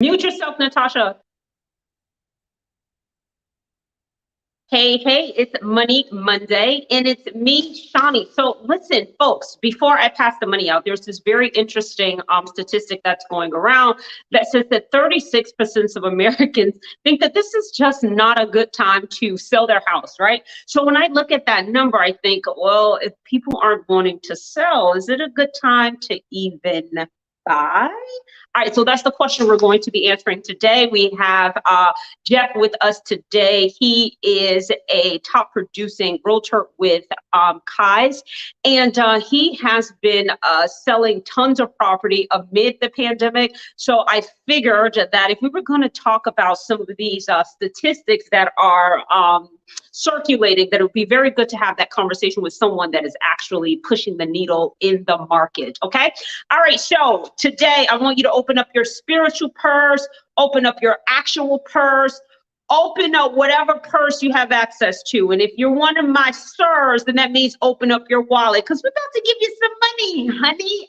Mute yourself, Natasha. Hey, it's Money Monday, and it's me, Shawnee. So listen, folks, before I pass the money out, there's this very interesting statistic that's going around that says that 36% of Americans think that this is just not a good time to sell their house, right? So when I look at that number, I think, well, if people aren't wanting to sell, is it a good time to even buy? All right, so that's the question we're going to be answering today. We have Jeff with us today. He is a top producing realtor with Kai's, and he has been selling tons of property amid the pandemic. So I figured that if we were going to talk about some of these statistics that are circulating, that it would be very good to have that conversation with someone that is actually pushing the needle in the market. Okay. All right. So today I want you to open up your spiritual purse, open up your actual purse, open up whatever purse you have access to. And if you're one of my sirs, then that means open up your wallet, because we're about to give you some money, honey.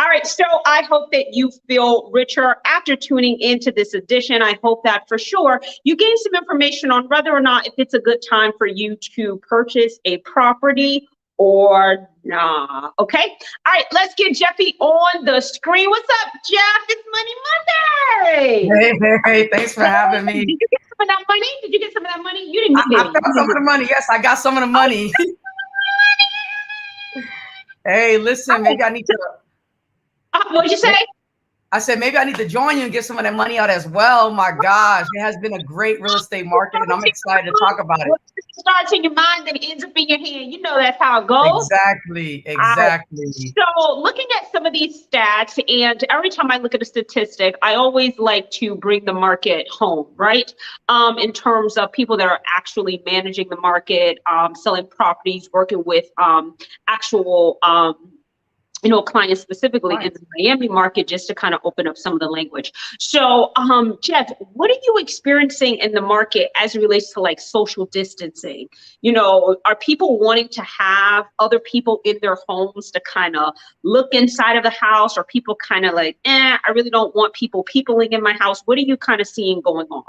All right, so I hope that you feel richer after tuning into this edition. I hope that for sure you gain some information on whether or not if it's a good time for you to purchase a property or nah. Okay. All right, let's get Jeffy on the screen. What's up, Jeff? It's Money Monday. Hey, thanks for having me. Did you get some of that money? Did you get some of that money? You didn't get any. I got some of the money. Yes, I got some of the money. Hey, listen, maybe I need to. What'd you say? I said, maybe I need to join you and get some of that money out as well. My gosh, it has been a great real estate market, and I'm excited to talk about it. It starts in your mind, then it ends up in your hand. You know that's how it goes. Exactly. So looking at some of these stats, and every time I look at a statistic, I always like to bring the market home, right? In terms of people that are actually managing the market, selling properties, working with actual clients specifically in the Miami market, just to kind of open up some of the language. So, Jeff, what are you experiencing in the market as it relates to like social distancing? Are people wanting to have other people in their homes to kind of look inside of the house? Or people kind of like, I really don't want people peopling in my house? What are you kind of seeing going on?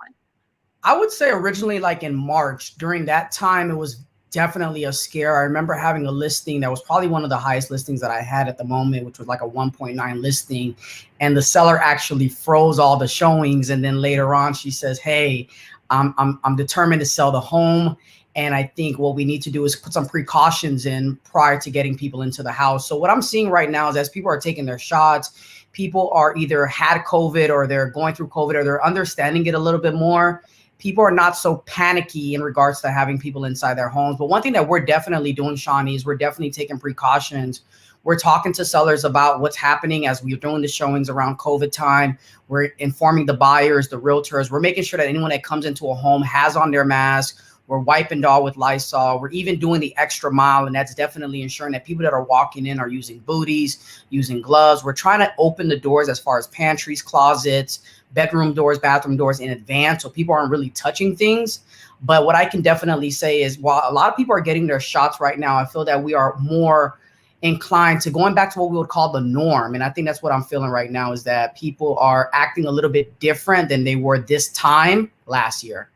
I would say originally, like in March, during that time, it was definitely a scare. I remember having a listing that was probably one of the highest listings that I had at the moment, which was like a 1.9 listing. And the seller actually froze all the showings. And then later on, she says, hey, I'm determined to sell the home. And I think what we need to do is put some precautions in prior to getting people into the house. So what I'm seeing right now is as people are taking their shots, people are either had COVID or they're going through COVID or they're understanding it a little bit more. People are not so panicky in regards to having people inside their homes. But one thing that we're definitely doing, Shawnee, is we're definitely taking precautions. We're talking to sellers about what's happening as we're doing the showings around COVID time. We're informing the buyers, the realtors. We're making sure that anyone that comes into a home has on their mask. We're wiping down with Lysol. We're even doing the extra mile, and that's definitely ensuring that people that are walking in are using booties, using gloves. We're trying to open the doors as far as pantries, closets, bedroom doors, bathroom doors in advance, so people aren't really touching things. But what I can definitely say is while a lot of people are getting their shots right now, I feel that we are more inclined to going back to what we would call the norm. And I think that's what I'm feeling right now, is that people are acting a little bit different than they were this time last year.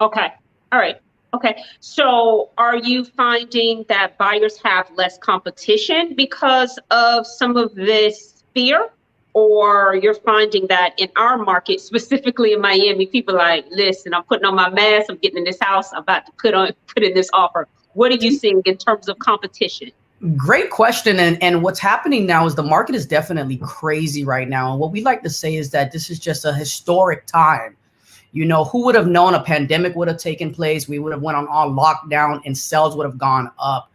Okay. All right. Okay. So are you finding that buyers have less competition because of some of this fear? Or you're finding that in our market, specifically in Miami, people are like, listen, I'm putting on my mask, I'm getting in this house, I'm about to put in this offer. What are you seeing in terms of competition? Great question. And what's happening now is the market is definitely crazy right now. And what we like to say is that this is just a historic time. Who would have known a pandemic would have taken place? We would have went on all lockdown and sales would have gone up.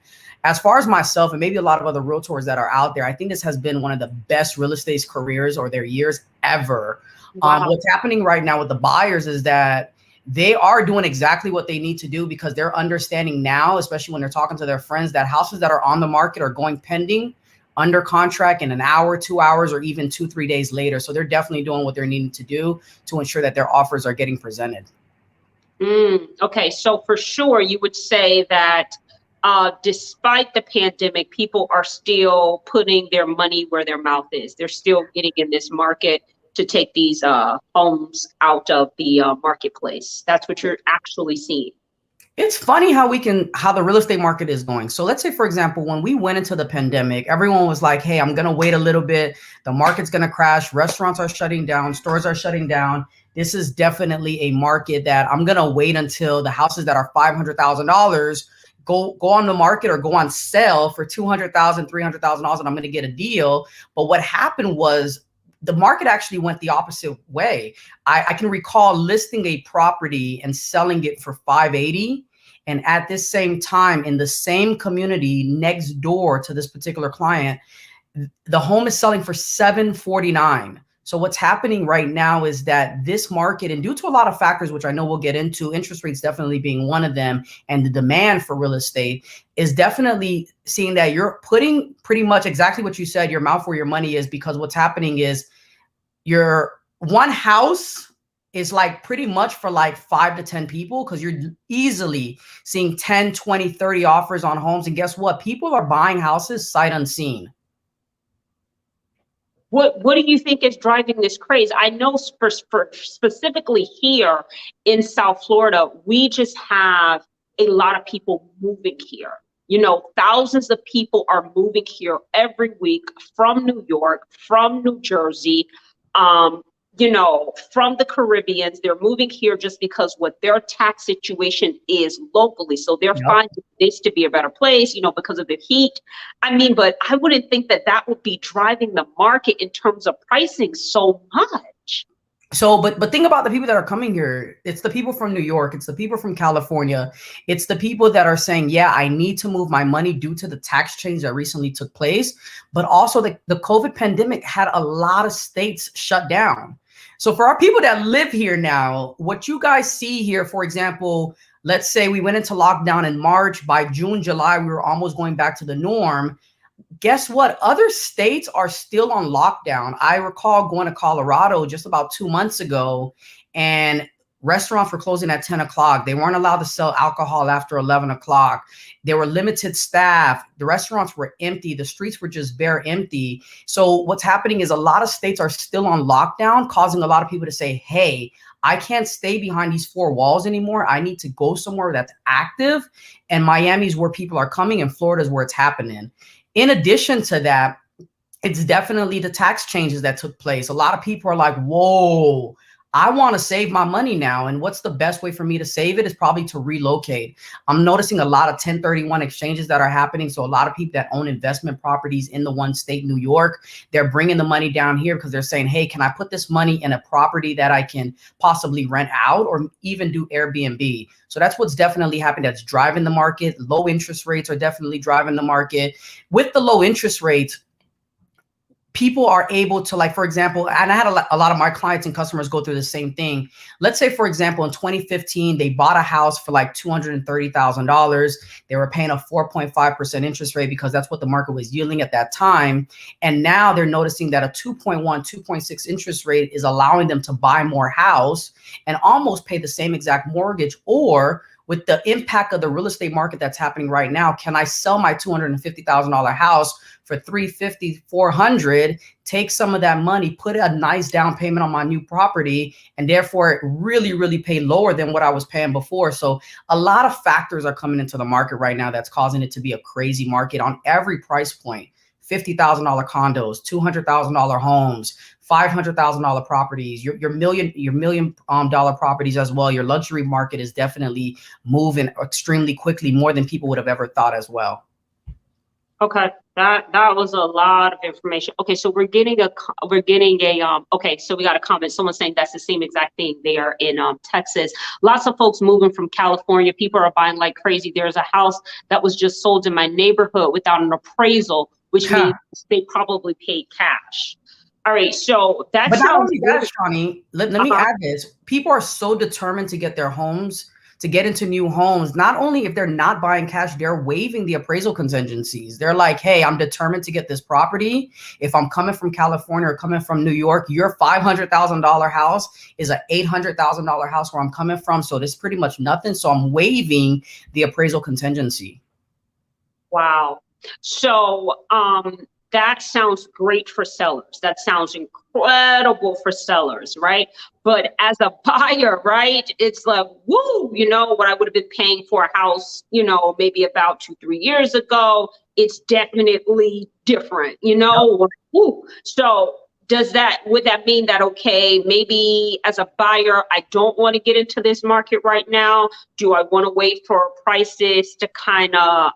As far as myself and maybe a lot of other realtors that are out there, I think this has been one of the best real estate careers or their years ever. Wow. What's happening right now with the buyers is that they are doing exactly what they need to do, because they're understanding now, especially when they're talking to their friends, that houses that are on the market are going pending, under contract in an hour, 2 hours, or even 2-3 days later. So they're definitely doing what they're needing to do to ensure that their offers are getting presented. Okay, so for sure, you would say that despite the pandemic, people are still putting their money where their mouth is. They're still getting in this market to take these homes out of the marketplace. That's what you're actually seeing. It's funny how the real estate market is going. So let's say, for example, when we went into the pandemic, everyone was like, hey, I'm going to wait a little bit. The market's going to crash. Restaurants are shutting down. Stores are shutting down. This is definitely a market that I'm going to wait until the houses that are $500,000 go on the market or go on sale for $200,000, $300,000, and I'm going to get a deal. But what happened was the market actually went the opposite way. I can recall listing a property and selling it for 580. And at this same time, in the same community next door to this particular client, the home is selling for 749. So what's happening right now is that this market, and due to a lot of factors, which I know we'll get into, interest rates definitely being one of them, and the demand for real estate is definitely seeing that you're putting pretty much exactly what you said, your mouth where your money is, because what's happening is your one house is like pretty much for like 5 to 10 people, because you're easily seeing 10, 20, 30 offers on homes. And guess what? People are buying houses sight unseen. What do you think is driving this craze? I know for specifically here in South Florida, we just have a lot of people moving here. You know, thousands of people are moving here every week from New York, from New Jersey, you know, from the Caribbean. They're moving here just because what their tax situation is locally. So they're finding this to be a better place, you know, because of the heat. I mean, but I wouldn't think that that would be driving the market in terms of pricing so much. So, but think about the people that are coming here. It's the people from New York. It's the people from California. It's the people that are saying, yeah, I need to move my money due to the tax change that recently took place. But also the COVID pandemic had a lot of states shut down. So for our people that live here now, what you guys see here, for example, let's say we went into lockdown in March. By June, July, we were almost going back to the norm. Guess what? Other states are still on lockdown. I recall going to Colorado just about 2 months ago, and restaurants were closing at 10 o'clock. They weren't allowed to sell alcohol after 11 o'clock. There were limited staff. The restaurants were empty. The streets were just bare empty. So what's happening is a lot of states are still on lockdown, causing a lot of people to say, hey, I can't stay behind these four walls anymore. I need to go somewhere that's active. And Miami's where people are coming, and Florida's where it's happening. In addition to that, it's definitely the tax changes that took place. A lot of people are like, whoa, I want to save my money now. And what's the best way for me to save it is probably to relocate. I'm noticing a lot of 1031 exchanges that are happening. So a lot of people that own investment properties in the one state, New York, they're bringing the money down here because they're saying, hey, can I put this money in a property that I can possibly rent out or even do Airbnb? So that's what's definitely happening. That's driving the market. Low interest rates are definitely driving the market. With the low interest rates, people are able to, like, for example, and I had a lot of my clients and customers go through the same thing. Let's say, for example, in 2015, they bought a house for like $230,000. They were paying a 4.5% interest rate because that's what the market was yielding at that time. And now they're noticing that a 2.1, 2.6 interest rate is allowing them to buy more house and almost pay the same exact mortgage. Or with the impact of the real estate market that's happening right now, can I sell my $250,000 house for $350,000, $400,000, take some of that money, put a nice down payment on my new property, and therefore really, really pay lower than what I was paying before? So a lot of factors are coming into the market right now that's causing it to be a crazy market on every price point. $50,000 condos, $200,000 homes, $500,000 properties, your million dollar properties as well. Your luxury market is definitely moving extremely quickly, more than people would have ever thought as well. Okay, that was a lot of information. Okay, so we're getting a okay, so we got a comment. Someone saying that's the same exact thing there in Texas. Lots of folks moving from California. People are buying like crazy. There's a house that was just sold in my neighborhood without an appraisal, which means they probably paid cash. All right, so that's— But not only that, Shawnee, let me add this. People are so determined to get their homes, to get into new homes. Not only if they're not buying cash, they're waiving the appraisal contingencies. They're like, hey, I'm determined to get this property. If I'm coming from California or coming from New York, your $500,000 house is an $800,000 house where I'm coming from. So this is pretty much nothing. So I'm waiving the appraisal contingency. Wow. So, that sounds great for sellers. That sounds incredible for sellers, right? But as a buyer, right, it's like, woo, what I would have been paying for a house, maybe about 2, 3 years ago. It's definitely different, Woo. So would that mean that, okay, maybe as a buyer, I don't want to get into this market right now? Do I want to wait for prices to kind of,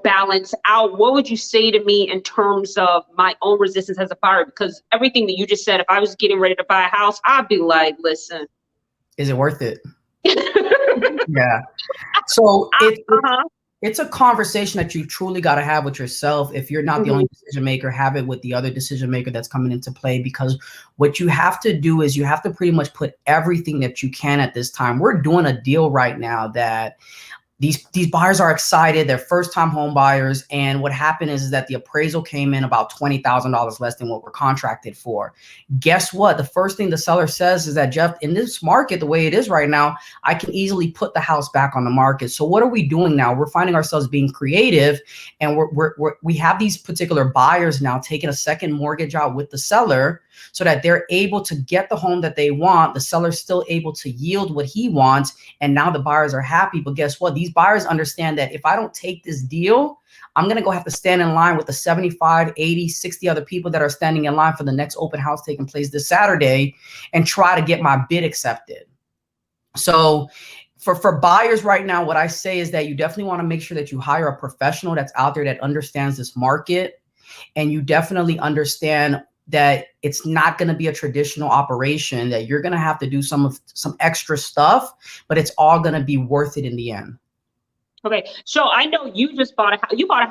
balance out? What would you say to me in terms of my own resistance as a buyer? Because everything that you just said, if I was getting ready to buy a house, I'd be like, listen. Is it worth it? Yeah. So it's a conversation that you truly got to have with yourself. If you're not the only decision maker, have it with the other decision maker that's coming into play, because what you have to do is you have to pretty much put everything that you can at this time. We're doing a deal right now that these buyers are excited. They're first time home buyers. And what happened is that the appraisal came in about $20,000 less than what we're contracted for. Guess what? The first thing the seller says is that, Jeff, in this market, the way it is right now, I can easily put the house back on the market. So what are we doing now? We're finding ourselves being creative, and we have these particular buyers now taking a second mortgage out with the seller so that they're able to get the home that they want. The seller's still able to yield what he wants. And now the buyers are happy. But guess what? These buyers understand that if I don't take this deal, I'm going to go have to stand in line with the 75, 80, 60 other people that are standing in line for the next open house taking place this Saturday and try to get my bid accepted. So for buyers right now, what I say is that you definitely want to make sure that you hire a professional that's out there that understands this market, and you definitely understand that it's not going to be a traditional operation, that you're going to have to do some extra stuff, but it's all going to be worth it in the end. Okay. So I know you just bought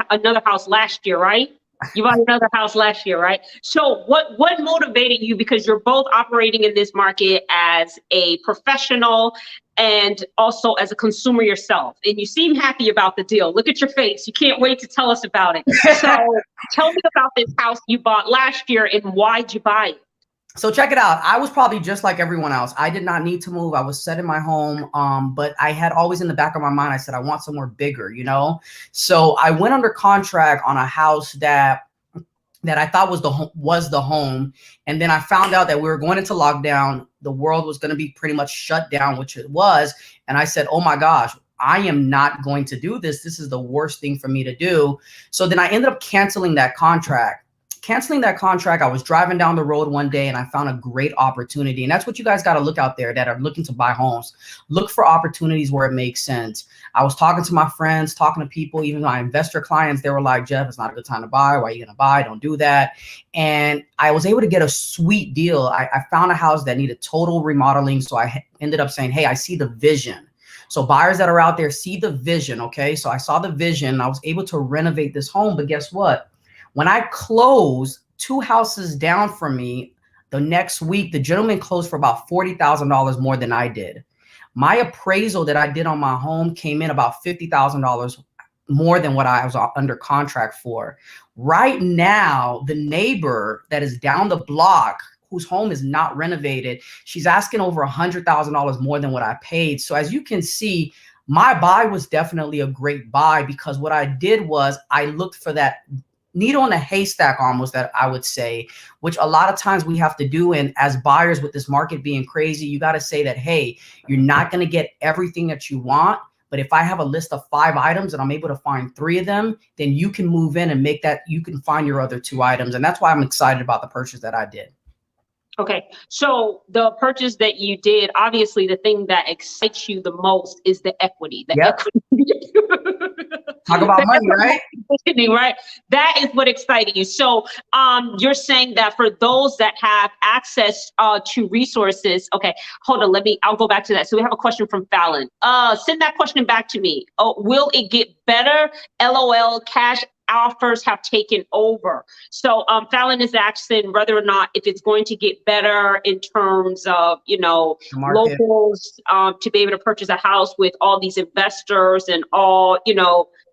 another house last year, right? You bought another house last year, right? So what motivated you? Because you're both operating in this market as a professional and also as a consumer yourself. And you seem happy about the deal. Look at your face. You can't wait to tell us about it. So tell me about this house you bought last year and why'd you buy it? So check it out. I was probably just like everyone else. I did not need to move. I was set in my home. But I had always in the back of my mind, I said, I want somewhere bigger, So I went under contract on a house that I thought was the home. And then I found out that we were going into lockdown. The world was going to be pretty much shut down, which it was. And I said, oh my gosh, I am not going to do this. This is the worst thing for me to do. So then I ended up canceling that contract. I was driving down the road one day and I found a great opportunity. And that's what you guys got to look out there that are looking to buy homes. Look for opportunities where it makes sense. I was talking to my friends, talking to people, even my investor clients. They were like, Jeff, it's not a good time to buy. Why are you going to buy? Don't do that. And I was able to get a sweet deal. I found a house that needed total remodeling. So I ended up saying, hey, I see the vision. So buyers that are out there see the vision. Okay. So I saw the vision. I was able to renovate this home. But guess what? When I closed 2 houses down from me, the next week, the gentleman closed for about $40,000 more than I did. My appraisal that I did on my home came in about $50,000 more than what I was under contract for. Right now, the neighbor that is down the block, whose home is not renovated, she's asking over $100,000 more than what I paid. So as you can see, my buy was definitely a great buy, because what I did was I looked for that needle in a haystack almost, that I would say, which a lot of times we have to do. And as buyers, with this market being crazy, you got to say that, hey, you're not going to get everything that you want. But if I have a list of 5 items and I'm able to find 3 of them, then you can move in and make that, you can find your other 2 items. And that's why I'm excited about the purchase that I did. Okay, so the purchase that you did, obviously the thing that excites you the most is the equity. Equity. Talk about money, right? Right. That is what excited you. So you're saying that for those that have access to resources, okay, hold on, I'll go back to that. So we have a question from Fallon. Send that question back to me. Oh, will it get better? LOL, cash offers have taken over. So Fallon is asking whether or not if it's going to get better in terms of, locals to be able to purchase a house with all these investors and all,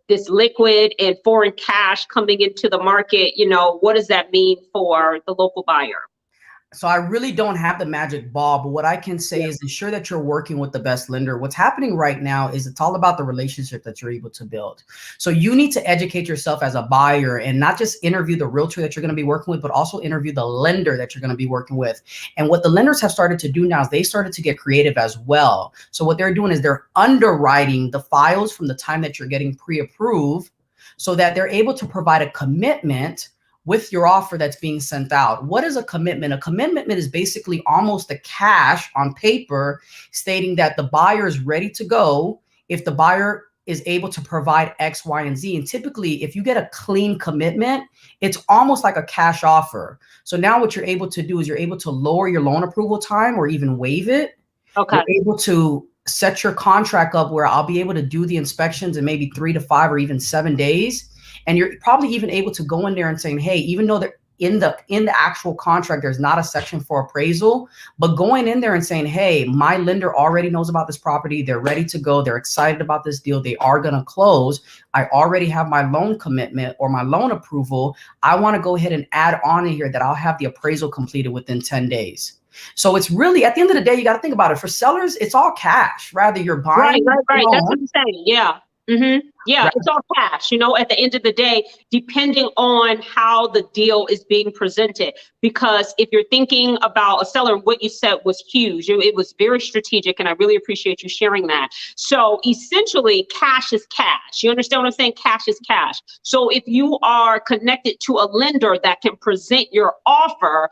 this liquid and foreign cash coming into the market. What does that mean for the local buyer? So I really don't have the magic ball, but what I can say is ensure that you're working with the best lender. What's happening right now is it's all about the relationship that you're able to build. So you need to educate yourself as a buyer and not just interview the realtor that you're going to be working with, but also interview the lender that you're going to be working with. And what the lenders have started to do now is they started to get creative as well. So what they're doing is they're underwriting the files from the time that you're getting pre-approved so that they're able to provide a commitment with your offer that's being sent out. What is a commitment? A commitment is basically almost a cash on paper stating that the buyer is ready to go if the buyer is able to provide X, Y, and Z. And typically, if you get a clean commitment, it's almost like a cash offer. So now what you're able to do is you're able to lower your loan approval time or even waive it. Okay. You're able to set your contract up where I'll be able to do the inspections in maybe 3 to 5 or even 7 days. And you're probably even able to go in there and saying, hey, even though in the actual contract, there's not a section for appraisal, but going in there and saying, hey, my lender already knows about this property. They're ready to go. They're excited about this deal. They are going to close. I already have my loan commitment or my loan approval. I want to go ahead and add on in here that I'll have the appraisal completed within 10 days. So it's really, at the end of the day, you got to think about it. For sellers, it's all cash. Rather you're buying. Right. That's what I'm saying. Yeah. Mm-hmm. Yeah, Right. it's all cash, at the end of the day, depending on how the deal is being presented. Because if you're thinking about a seller, what you said was huge. It was very strategic, and I really appreciate you sharing that. So essentially, cash is cash. You understand what I'm saying? Cash is cash. So if you are connected to a lender that can present your offer,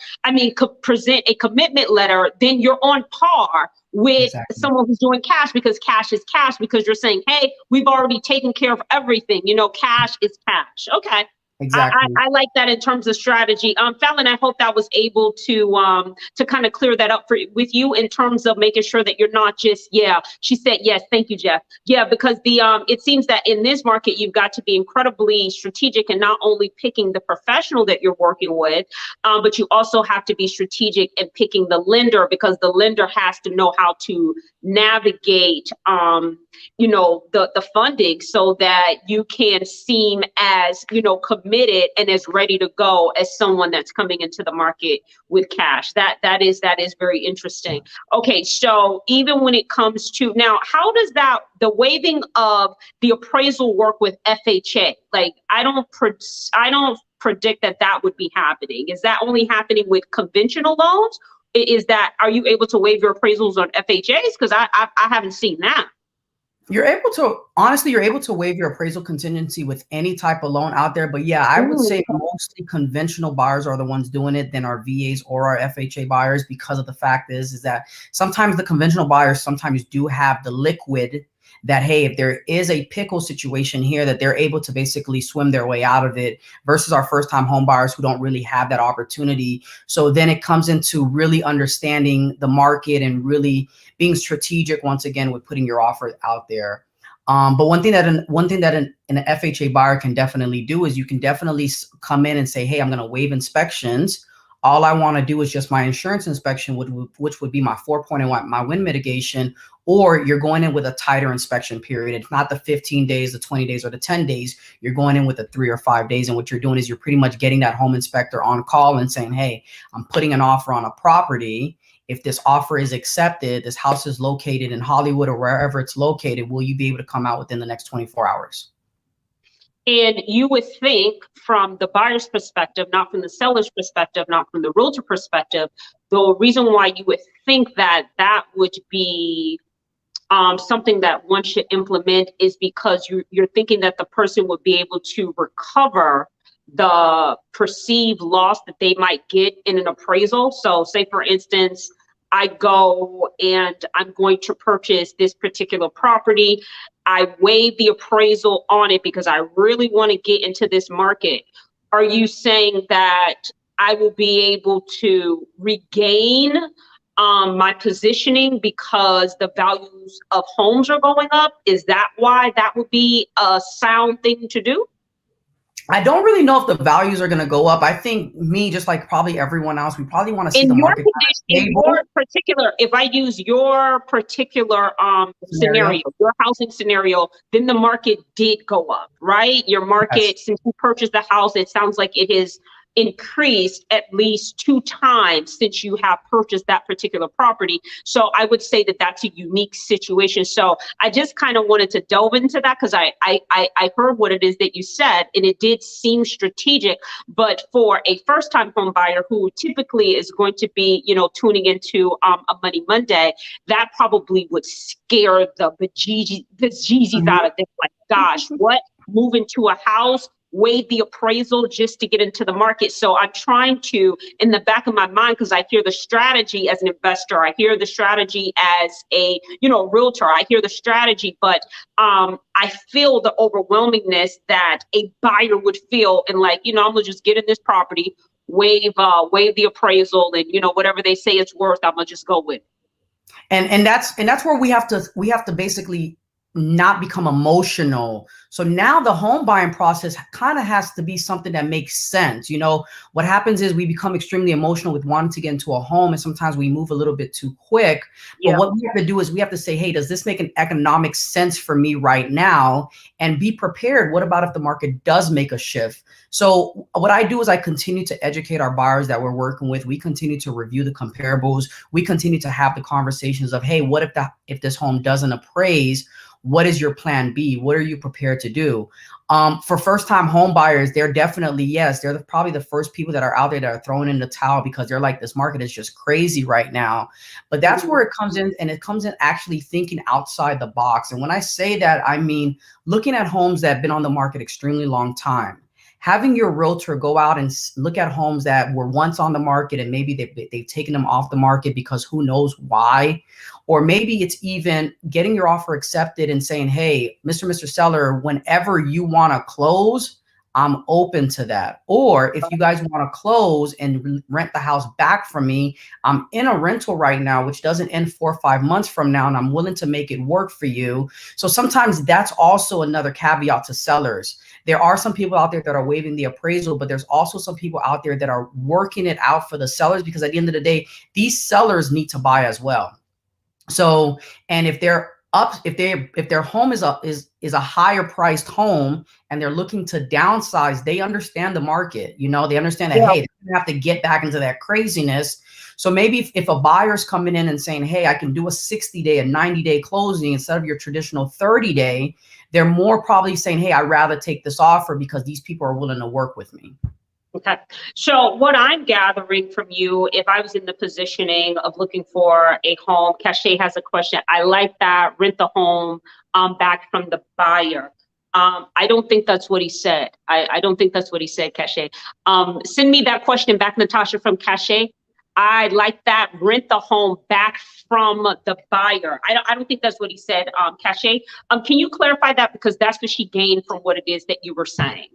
could present a commitment letter, then you're on par with someone who's doing cash, because cash is cash, because you're saying, hey, we've already taken care of everything. Cash is cash. Okay. Exactly. I like that in terms of strategy. Fallon, I hope that was able to kind of clear that up with you in terms of making sure that you're not just, she said, yes, thank you, Jeff. Yeah, because it seems that in this market, you've got to be incredibly strategic and not only picking the professional that you're working with, but you also have to be strategic in picking the lender, because the lender has to know how to navigate the funding so that you can seem as, committed and as ready to go as someone that's coming into the market with cash. That is very interesting. Okay, so even when it comes to now, how does the waiving of the appraisal work with FHA? Like, I don't predict that would be happening. Is that only happening with conventional loans? Are you able to waive your appraisals on FHAs? Because I haven't seen that. You're able to waive your appraisal contingency with any type of loan out there. But yeah, I would say mostly conventional buyers are the ones doing it than our VAs or our FHA buyers, because of the fact is that sometimes the conventional buyers sometimes do have the liquid that, hey, if there is a pickle situation here, that they're able to basically swim their way out of it, versus our first time home buyers who don't really have that opportunity. So then it comes into really understanding the market and really being strategic once again with putting your offer out there. But one thing that an FHA buyer can definitely do is you can definitely come in and say, hey, I'm going to waive inspections. All I want to do is just my insurance inspection, which would be my 4.1, my wind mitigation, or you're going in with a tighter inspection period. It's not the 15 days, the 20 days, or the 10 days. You're going in with the 3 or 5 days. And what you're doing is you're pretty much getting that home inspector on call and saying, hey, I'm putting an offer on a property. If this offer is accepted, this house is located in Hollywood or wherever it's located, will you be able to come out within the next 24 hours? And you would think, from the buyer's perspective, not from the seller's perspective, not from the realtor perspective, the reason why you would think that would be something that one should implement is because you're thinking that the person would be able to recover the perceived loss that they might get in an appraisal. So say, for instance, I go and I'm going to purchase this particular property. I waive the appraisal on it because I really want to get into this market. Are you saying that I will be able to regain my positioning because the values of homes are going up? Is that why that would be a sound thing to do? I don't really know if the values are going to go up. I think just like probably everyone else, we probably want to see the market. If I use your particular scenario, your housing scenario, then the market did go up, right? Your market, since you purchased the house, it sounds like it is increased at least 2 times since you have purchased that particular property. So I would say that that's a unique situation. So I just kind of wanted to delve into that because I heard what it is that you said, and it did seem strategic. But for a first-time home buyer who typically is going to be, tuning into a Money Monday, that probably would scare the bejeezies out of them. Like, gosh, what? Move into a house, waive the appraisal just to get into the market. So I'm trying to, in the back of my mind, because I hear the strategy as an investor, I hear the strategy as a, realtor, I hear the strategy, but I feel the overwhelmingness that a buyer would feel, and like, I'm gonna just get in this property, waive the appraisal, and whatever they say it's worth, I'm gonna just go with it. And that's where we have to basically not become emotional. So now the home buying process kind of has to be something that makes sense. What happens is we become extremely emotional with wanting to get into a home, and sometimes we move a little bit too quick. Yeah. But what we have to do is we have to say, hey, does this make an economic sense for me right now? And be prepared. What about if the market does make a shift? So what I do is I continue to educate our buyers that we're working with. We continue to review the comparables. We continue to have the conversations of, hey, what if this home doesn't appraise? What is your plan B? What are you prepared to do? For first-time home buyers, they're definitely, yes, they're probably the first people that are out there that are throwing in the towel because they're like, this market is just crazy right now. But that's where it comes in, and it comes in actually thinking outside the box. And when I say that, I mean looking at homes that have been on the market extremely long time. Having your realtor go out and look at homes that were once on the market and maybe they've taken them off the market because who knows why. Or maybe it's even getting your offer accepted and saying, hey, Mr. Seller, whenever you want to close, I'm open to that. Or if you guys want to close and rent the house back from me, I'm in a rental right now, which doesn't end 4 or 5 months from now, and I'm willing to make it work for you. So sometimes that's also another caveat to sellers. There are some people out there that are waiving the appraisal, but there's also some people out there that are working it out for the sellers, because at the end of the day, these sellers need to buy as well. So, and if their home is a higher priced home and they're looking to downsize, they understand the market. They understand that, hey, they have to get back into that craziness. So maybe if a buyer's coming in and saying, hey, I can do a 60-day, a 90-day closing instead of your traditional 30-day, they're more probably saying, hey, I'd rather take this offer because these people are willing to work with me. Okay. So what I'm gathering from you, if I was in the positioning of looking for a home, Cache has a question. I like that. Rent the home back from the buyer. I don't think that's what he said. I don't think that's what he said, Cache. Send me that question back, Natasha, from Cache. I like that. Rent the home back from the buyer. I don't think that's what he said, Cache. Can you clarify that? Because that's what she gained from what it is that you were saying.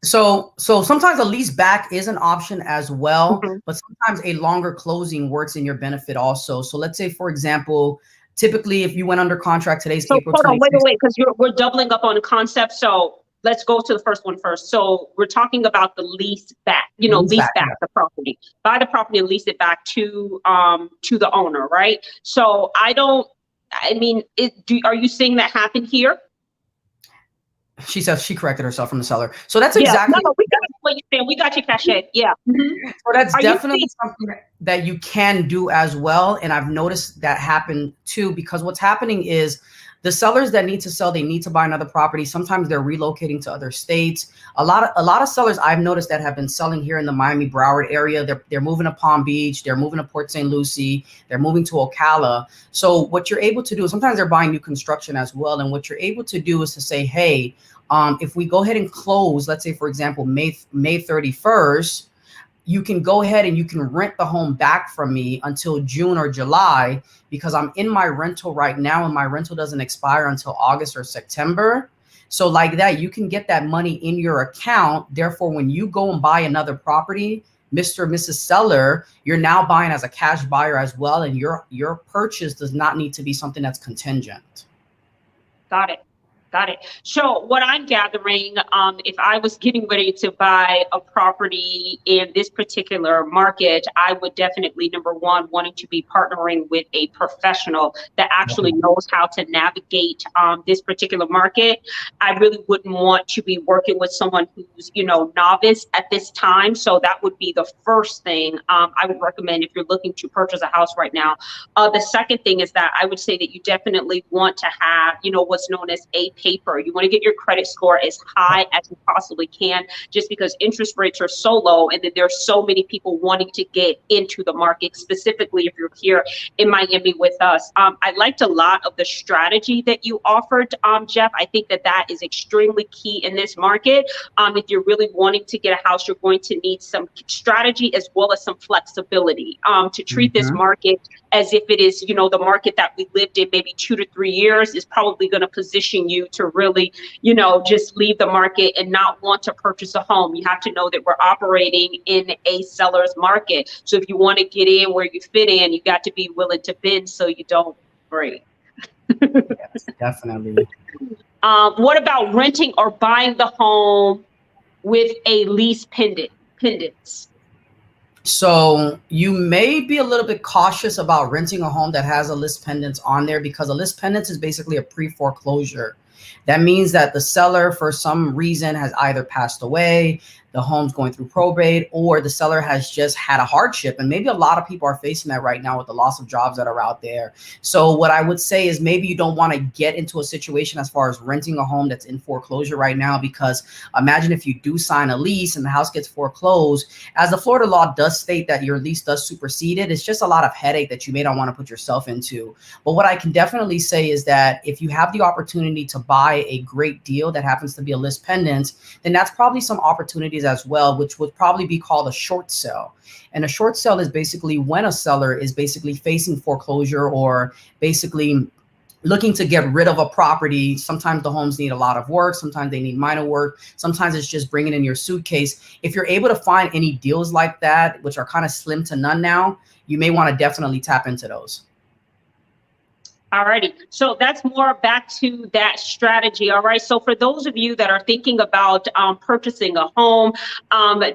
So sometimes a lease back is an option as well, but sometimes a longer closing works in your benefit also. So let's say, for example, typically if you went under contract today's April 26th. Hold on, wait, because we're doubling up on the concept. So let's go to the first one first. So we're talking about the lease back, lease back the property, buy the property and lease it back to the owner, right? So are you seeing that happen here? She says she corrected herself from the seller. So that's exactly. No, we got what you're saying. We got you, Cache. Yeah. So that's definitely something that you can do as well. And I've noticed that happen too, because what's happening is the sellers that need to sell, they need to buy another property. Sometimes they're relocating to other states. A lot of sellers I've noticed that have been selling here in the Miami Broward area, they're moving to Palm Beach, they're moving to Port St. Lucie, they're moving to Ocala. So what you're able to do, sometimes they're buying new construction as well. And what you're able to do is to say, hey, if we go ahead and close, let's say, for example, May 31st, you can go ahead and you can rent the home back from me until June or July, because I'm in my rental right now and my rental doesn't expire until August or September. So like that, you can get that money in your account. Therefore, when you go and buy another property, Mr. or Mrs. Seller, you're now buying as a cash buyer as well. And your purchase does not need to be something that's contingent. Got it. Got it. So what I'm gathering, if I was getting ready to buy a property in this particular market, I would definitely, number one, wanting to be partnering with a professional that actually knows how to navigate this particular market. I really wouldn't want to be working with someone who's, novice at this time. So that would be the first thing I would recommend if you're looking to purchase a house right now. The second thing is that I would say that you definitely want to have, what's known as a paper. You want to get your credit score as high as you possibly can, just because interest rates are so low, and then there's so many people wanting to get into the market, specifically if you're here in Miami with us. I liked a lot of the strategy that you offered, Jeff. I think that that is extremely key in this market. If you're really wanting to get a house, you're going to need some strategy as well as some flexibility to treat this market as if it is, the market that we lived in maybe 2 to 3 years is probably going to position you to really, just leave the market and not want to purchase a home. You have to know that we're operating in a seller's market. So if you want to get in where you fit in, you got to be willing to bend so you don't break. Yes, definitely. What about renting or buying the home with a lease pendants? So you may be a little bit cautious about renting a home that has a list pendants on there, because a list pendants is basically a pre-foreclosure. That means that the seller, for some reason, has either passed away, the home's going through probate, or the seller has just had a hardship. And maybe a lot of people are facing that right now with the loss of jobs that are out there. So what I would say is maybe you don't want to get into a situation as far as renting a home that's in foreclosure right now, because imagine if you do sign a lease and the house gets foreclosed, as the Florida law does state that your lease does supersede it, it's just a lot of headache that you may not want to put yourself into. But what I can definitely say is that if you have the opportunity to buy a great deal that happens to be a list pendant, then that's probably some opportunities as well, which would probably be called a short sale. And a short sale is basically when a seller is basically facing foreclosure, or basically looking to get rid of a property. Sometimes the homes need a lot of work. Sometimes they need minor work. Sometimes it's just bringing in your suitcase. If you're able to find any deals like that, which are kind of slim to none now, you may want to definitely tap into those. Alrighty, so that's more back to that strategy. All right, so for those of you that are thinking about purchasing a home,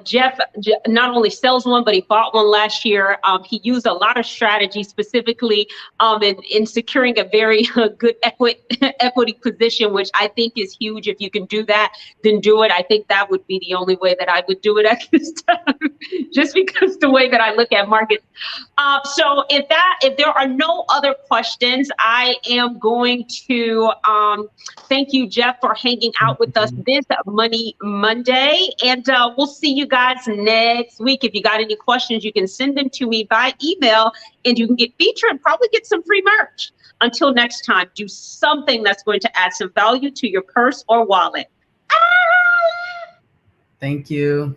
Jeff not only sells one, but he bought one last year. He used a lot of strategy, specifically in securing a very good equity position, which I think is huge. If you can do that, then do it. I think that would be the only way that I would do it at this time, just because the way that I look at markets. So if there are no other questions, I am going to thank you, Jeff, for hanging out with us this Money Monday. And we'll see you guys next week. If you got any questions, you can send them to me by email, and you can get featured and probably get some free merch. Until next time, do something that's going to add some value to your purse or wallet. Thank you.